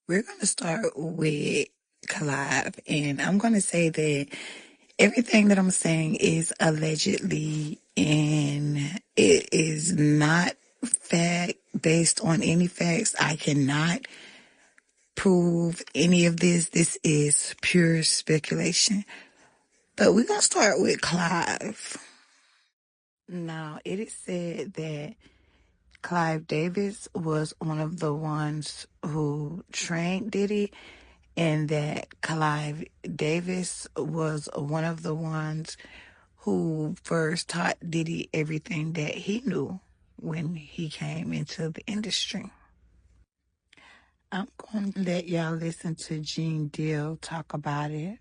We're going to start with Clive, and I'm going to say that everything that I'm saying is allegedly, and it is not fact based on any facts. I cannot prove any of this. This is pure speculation. But we're going to start with Clive. Now, it is said that Clive Davis was one of the ones who trained Diddy, and that Clive Davis was one of the ones who first taught Diddy everything that he knew when he came into the industry. I'm going to let y'all listen to Gene Deal talk about it.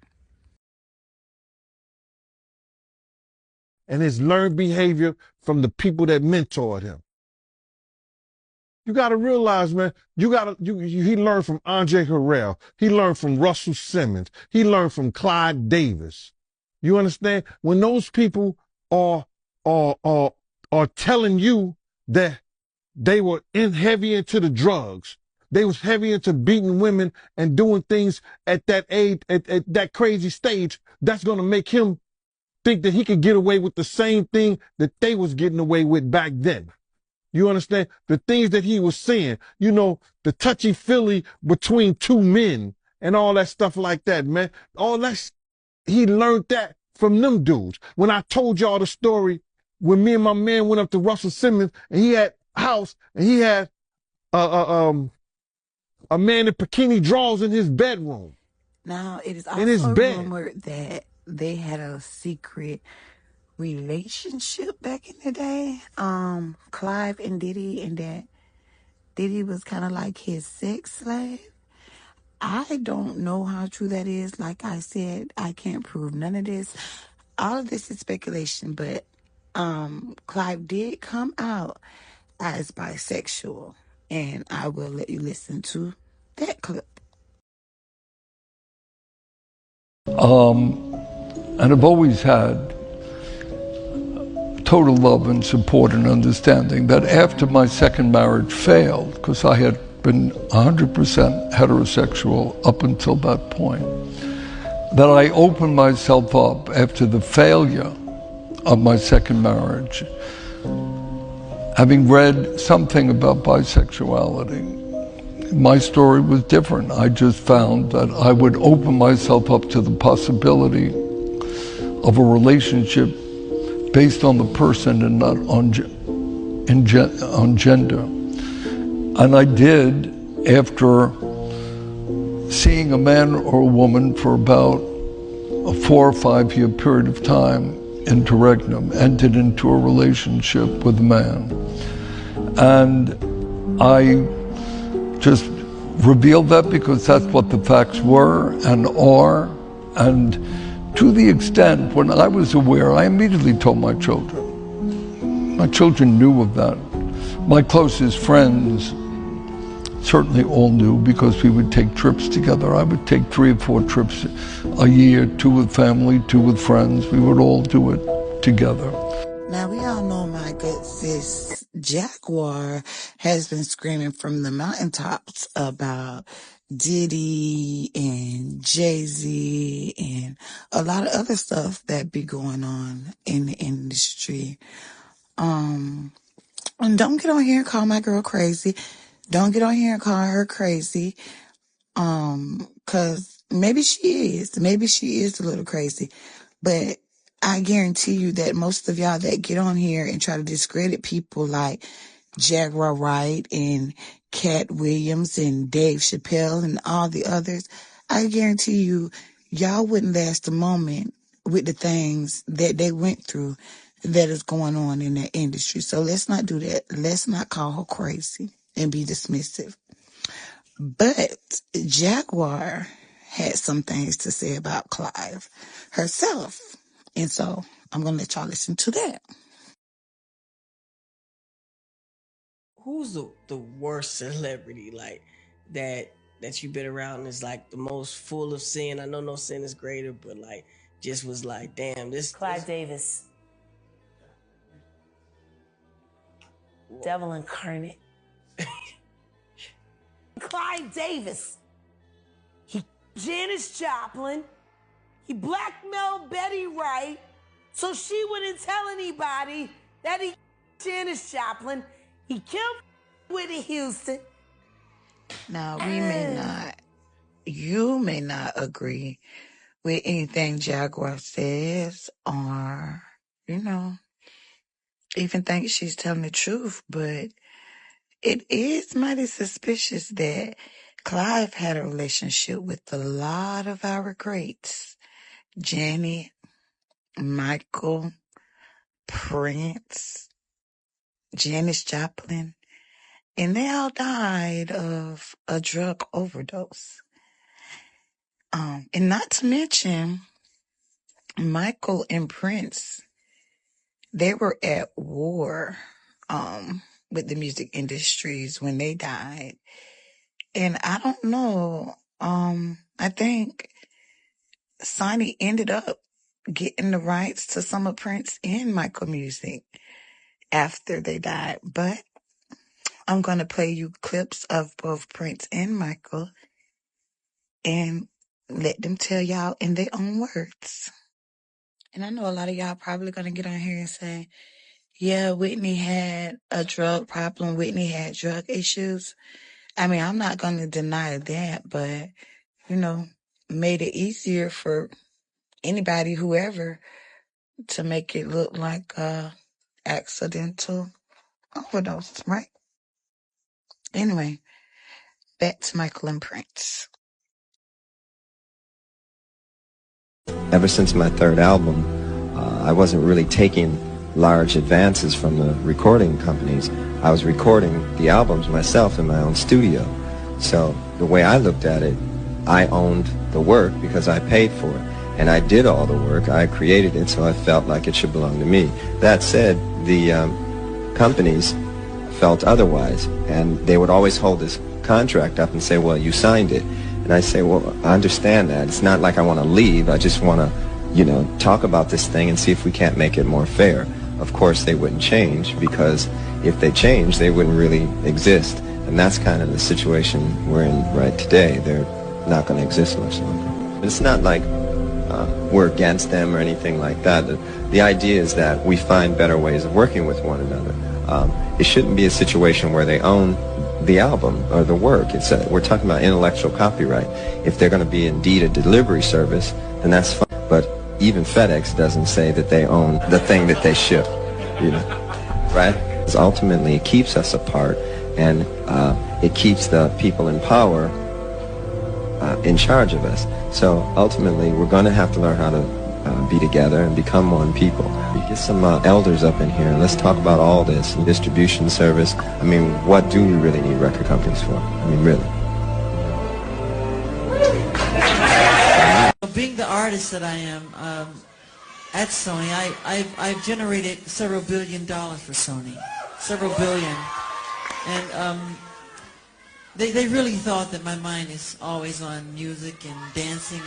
And his learned behavior from the people that mentored him. You got to realize, man, he learned from Andre Harrell. He learned from Russell Simmons. He learned from Clyde Davis. You understand? When those people are, are, are, are telling you that they were heavy into the drugs, they was heavy into beating women and doing things at that age, at that crazy stage, that's going to make him think that he could get away with the same thing that they was getting away with back then. You understand? The things that he was saying, the touchy-feely between two men and all that stuff like that, man. All that, he learned that from them dudes. When I told y'all the story, when me and my man went up to Russell Simmons and he had a house and he had a man in bikini drawers in his bedroom. Now, it is In his also bed. rumored that they had a secret relationship back in the day, Clive and Diddy, and that Diddy was kind of like his sex slave. I don't know how true that is. Like I said, I can't prove none of this. All of this is speculation, but Clive did come out as bisexual, and I will let you listen to that clip. And I've always had total love and support and understanding that after my second marriage failed, because I had been 100% heterosexual up until that point, that I opened myself up after the failure of my second marriage, having read something about bisexuality. My story was different. I just found that I would open myself up to the possibility of a relationship based on the person and not on gender. And I did after seeing a man or a woman for about a 4 or 5 year period of time, interregnum, entered into a relationship with a man. And I just revealed that because that's what the facts were and are. And to the extent when I was aware, I immediately told my children. My children knew of that. My closest friends certainly all knew because we would take trips together. I would take 3 or 4 trips a year, 2 with family, 2 with friends. We would all do it together. Now, we all know my good sis Jaguar has been screaming from the mountaintops about Diddy and Jay-Z and a lot of other stuff that be going on in the industry. And don't get on here and call my girl crazy. Don't get on here and call her crazy. Cause maybe she is. Maybe she is a little crazy. But I guarantee you that most of y'all that get on here and try to discredit people like Jaguar Wright and Cat Williams and Dave Chappelle and all the others, I guarantee you, y'all wouldn't last a moment with the things that they went through that is going on in that industry. So let's not do that. Let's not call her crazy and be dismissive. But Jaguar had some things to say about Clive herself. And so I'm going to let y'all listen to that. Who's the worst celebrity like that you've been around is like the most full of sin? I know no sin is greater, but like just was like, damn, Clive Davis. Devil incarnate. Clive Davis. Janis Joplin. He blackmailed Betty Wright so she wouldn't tell anybody that he Janis Joplin. He killed Whitney Houston. Now, you may not agree with anything Jaguar says or, even think she's telling the truth, but it is mighty suspicious that Clive had a relationship with a lot of our greats. Janet, Michael, Prince, Janis Joplin, and they all died of a drug overdose. And not to mention, Michael and Prince, they were at war with the music industries when they died. And I don't know, I think Sonny ended up getting the rights to some of Prince and Michael music after they died. But I'm going to play you clips of both Prince and Michael and let them tell y'all in their own words. And I know a lot of y'all probably going to get on here and say, yeah, Whitney had a drug problem. Whitney had drug issues. I mean, I'm not going to deny that, but, made it easier for anybody, whoever, to make it look like a accidental overdose, right? Anyway, back to Michael and Prince. Ever since my third album, I wasn't really taking large advances from the recording companies. I was recording the albums myself in my own studio. So the way I looked at it, I owned the work because I paid for it. And I did all the work. I created it, so I felt like it should belong to me. That said, the companies felt otherwise. And they would always hold this contract up and say, well, you signed it. And I say, well, I understand that. It's not like I want to leave. I just want to, talk about this thing and see if we can't make it more fair. Of course, they wouldn't change, because if they changed, they wouldn't really exist. And that's kind of the situation we're in right today. They're not going to exist much longer. But it's not like we're against them or anything like that. The idea is that we find better ways of working with one another. It shouldn't be a situation where they own the album or the work. We're talking about intellectual copyright. If they're going to be indeed a delivery service, then that's fine. But even FedEx doesn't say that they own the thing that they ship, right? Because ultimately it keeps us apart, and it keeps the people in power in charge of us. So ultimately we're going to have to learn how to be together and become one people. We get some elders up in here and let's talk about all this. Distribution service. I mean, what do we really need record companies for? I mean, really. Being the artist that I am at Sony, I've generated several $1 billion for Sony, several billion, and they really thought that my mind is always on music and dancing,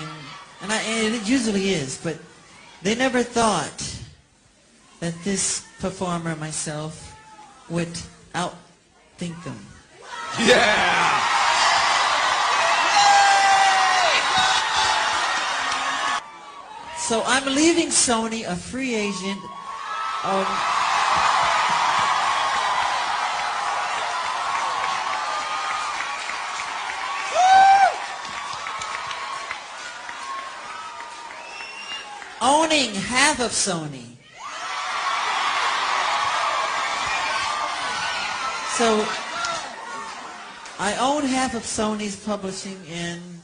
and it usually is, but they never thought that this performer, myself, would outthink them. Yeah! So I'm leaving Sony a free agent. Owning half of Sony. So I own half of Sony's publishing, and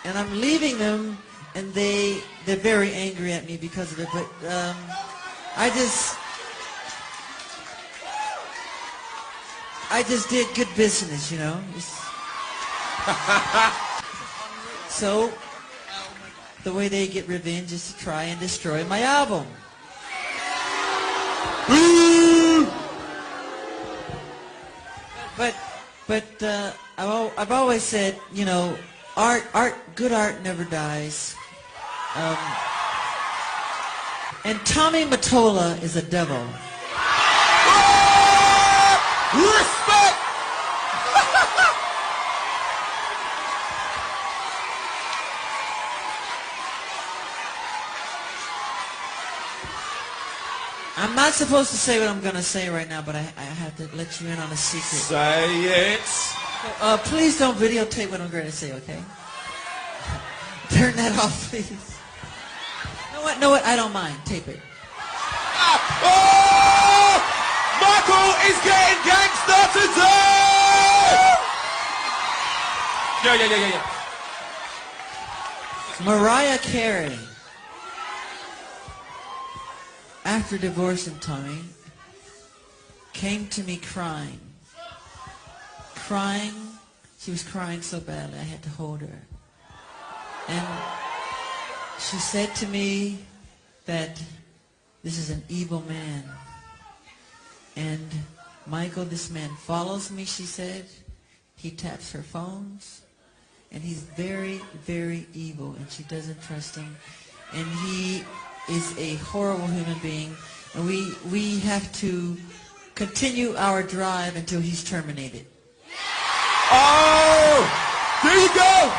I'm leaving them, and they're very angry at me because of it. But I just did good business, So the way they get revenge is to try and destroy my album. But I've always said, good art never dies. And Tommy Mottola is a devil. Respect! I'm not supposed to say what I'm going to say right now, but I have to let you in on a secret. Say it. Please don't videotape what I'm going to say, okay? Turn that off, please. No, what? I don't mind. Tape it. Oh! Michael is getting gangster today! Yeah. Mariah Carey, after divorcing Tommy, came to me crying. She was crying so badly I had to hold her. And she said to me that this is an evil man. And Michael, this man follows me, she said. He taps her phones. And he's very, very evil, and she doesn't trust him. And he is a horrible human being. And we have to continue our drive until he's terminated. Oh! There you go!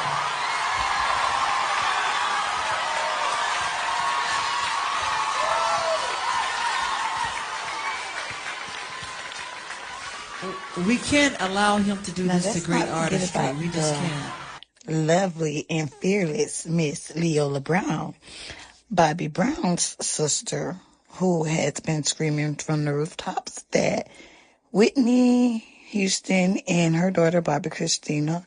We can't allow him to do Now, this to let's great not forget artistry. about We just the can't. lovely and fearless Miss Leola Brown, Bobby Brown's sister, who has been screaming from the rooftops that Whitney Houston and her daughter Bobby Christina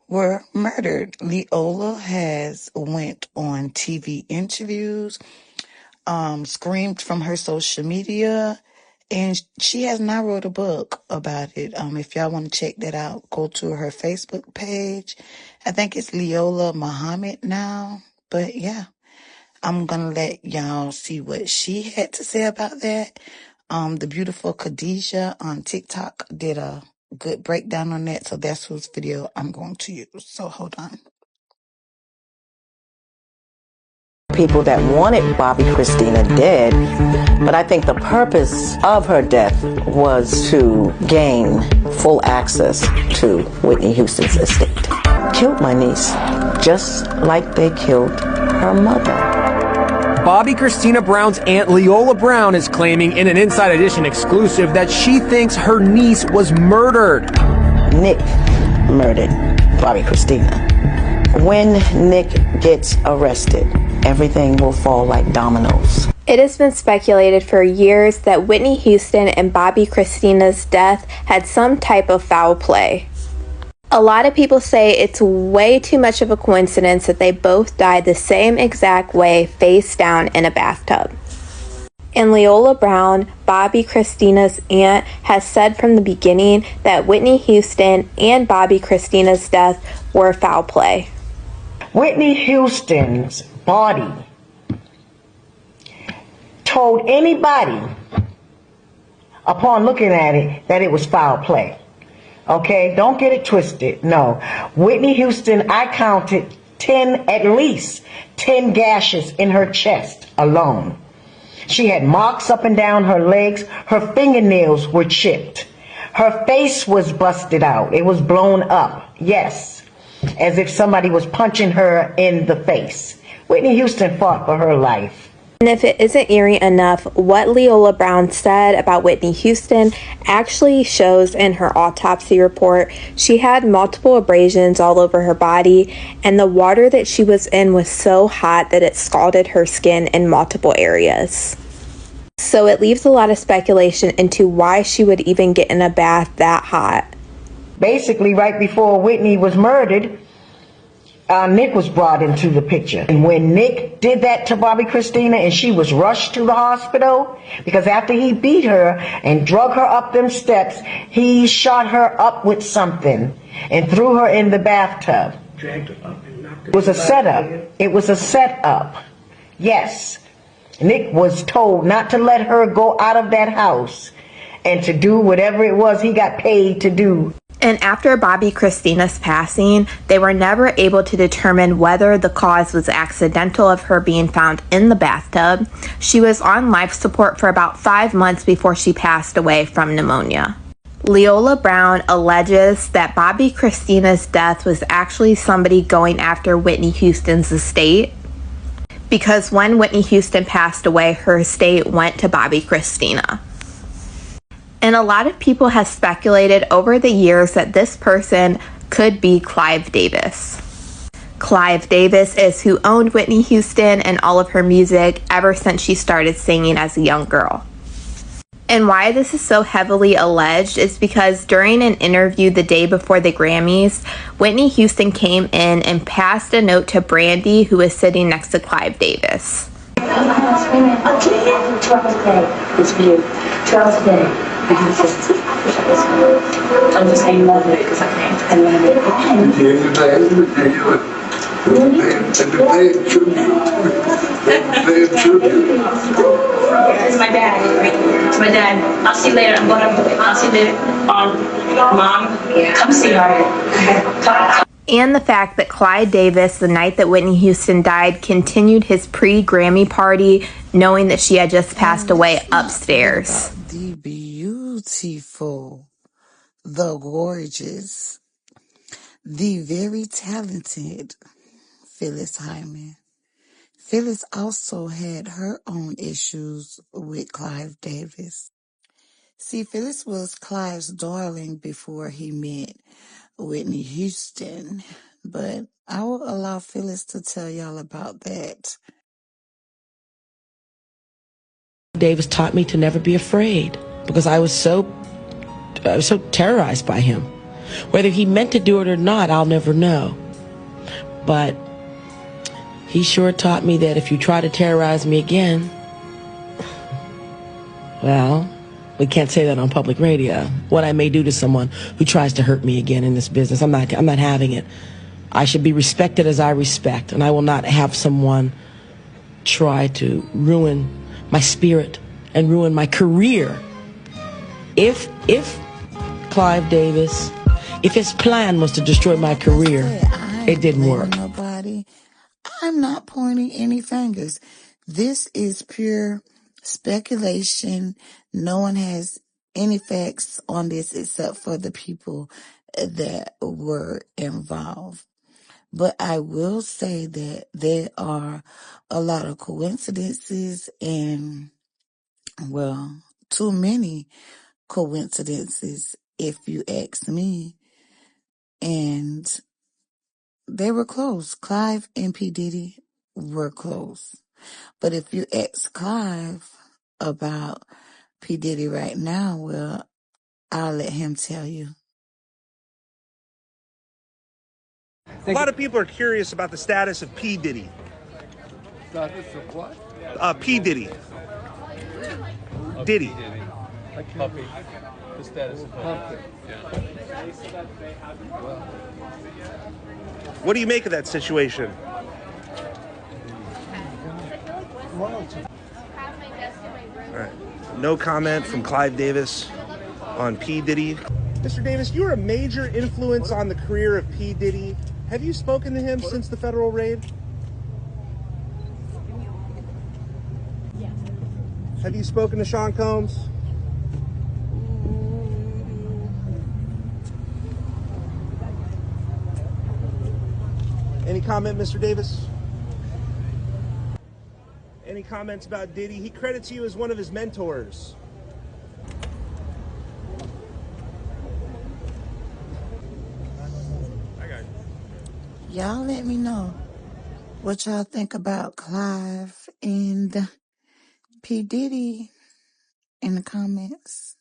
were murdered. Leola has went on TV interviews, screamed from her social media, and she has now wrote a book about it. If y'all want to check that out, go to her Facebook page. I think it's Leola Muhammad now. But yeah, I'm going to let y'all see what she had to say about that. The beautiful Khadijah on TikTok did a good breakdown on that. So that's whose video I'm going to use. So hold on. People that wanted Bobby Christina dead, but I think the purpose of her death was to gain full access to Whitney Houston's estate. Killed my niece, just like they killed her mother. Bobby Christina Brown's aunt Leola Brown is claiming in an Inside Edition exclusive that she thinks her niece was murdered. Nick murdered Bobby Christina. When Nick gets arrested, everything will fall like dominoes. It has been speculated for years that Whitney Houston and Bobby Christina's death had some type of foul play. A lot of people say it's way too much of a coincidence that they both died the same exact way, face down in a bathtub. And Leola Brown, Bobby Christina's aunt, has said from the beginning that Whitney Houston and Bobby Christina's death were foul play. Whitney Houston's body told anybody upon looking at it that it was foul play. Okay, don't get it twisted. No, Whitney Houston, I counted at least 10 gashes in her chest alone. She had marks up and down her legs. Her fingernails were chipped. Her face was busted out. It was blown up. Yes, as if somebody was punching her in the face. Whitney Houston fought for her life. And if it isn't eerie enough, what Leola Brown said about Whitney Houston actually shows in her autopsy report. She had multiple abrasions all over her body, and the water that she was in was so hot that it scalded her skin in multiple areas. So it leaves a lot of speculation into why she would even get in a bath that hot. Basically, right before Whitney was murdered, Nick was brought into the picture. And when Nick did that to Bobby Christina and she was rushed to the hospital, because after he beat her and drug her up them steps, he shot her up with something and threw her in the bathtub. Dragged her up and knocked her. It was a setup. It was a setup. Yes. Nick was told not to let her go out of that house and to do whatever it was he got paid to do. And after Bobby Christina's passing, they were never able to determine whether the cause was accidental of her being found in the bathtub. She was on life support for about 5 months before she passed away from pneumonia. Leola Brown alleges that Bobby Christina's death was actually somebody going after Whitney Houston's estate, because when Whitney Houston passed away, her estate went to Bobby Christina. And a lot of people have speculated over the years that this person could be Clive Davis. Clive Davis is who owned Whitney Houston and all of her music ever since she started singing as a young girl. And why this is so heavily alleged is because during an interview the day before the Grammys, Whitney Houston came in and passed a note to Brandy, who was sitting next to Clive Davis. It's for you. 12 today. I'm just saying you love it because I love it. It's my dad. It's my dad. I'll see you later. I'll see you later. Mom, come see her. And the fact that Clive Davis, the night that Whitney Houston died, continued his pre-Grammy party knowing that she had just passed away upstairs. The beautiful, the gorgeous, the very talented Phyllis Hyman. Phyllis also had her own issues with Clive Davis. See, Phyllis was Clive's darling before he met Whitney Houston, but I will allow Phyllis to tell y'all about that. Davis taught me to never be afraid because I was so terrorized by him. Whether he meant to do it or not, I'll never know. But he sure taught me that if you try to terrorize me again, well, we can't say that on public radio. What I may do to someone who tries to hurt me again in this business, I'm not having it. I should be respected as I respect, and I will not have someone try to ruin my spirit and ruin my career. If Clive Davis, if his plan was to destroy my career, it didn't work. Nobody. I'm not pointing any fingers. This is pure speculation. No one has any facts on this except for the people that were involved. But I will say that there are a lot of coincidences and, well, too many coincidences, if you ask me. And they were close. Clive and P. Diddy were close. But if you ask Clive about P. Diddy right now, well, I'll let him tell you. A lot of people are curious about the status of P. Diddy. Status of what? P. Diddy. Diddy. Like puppy. The status of puppy. What do you make of that situation? All right. No comment from Clive Davis on P. Diddy. Mr. Davis, you are a major influence on the career of P. Diddy. Have you spoken to him since the federal raid? Have you spoken to Sean Combs? Any comment, Mr. Davis? Any comments about Diddy? He credits you as one of his mentors. Y'all let me know what y'all think about Clive and P. Diddy in the comments.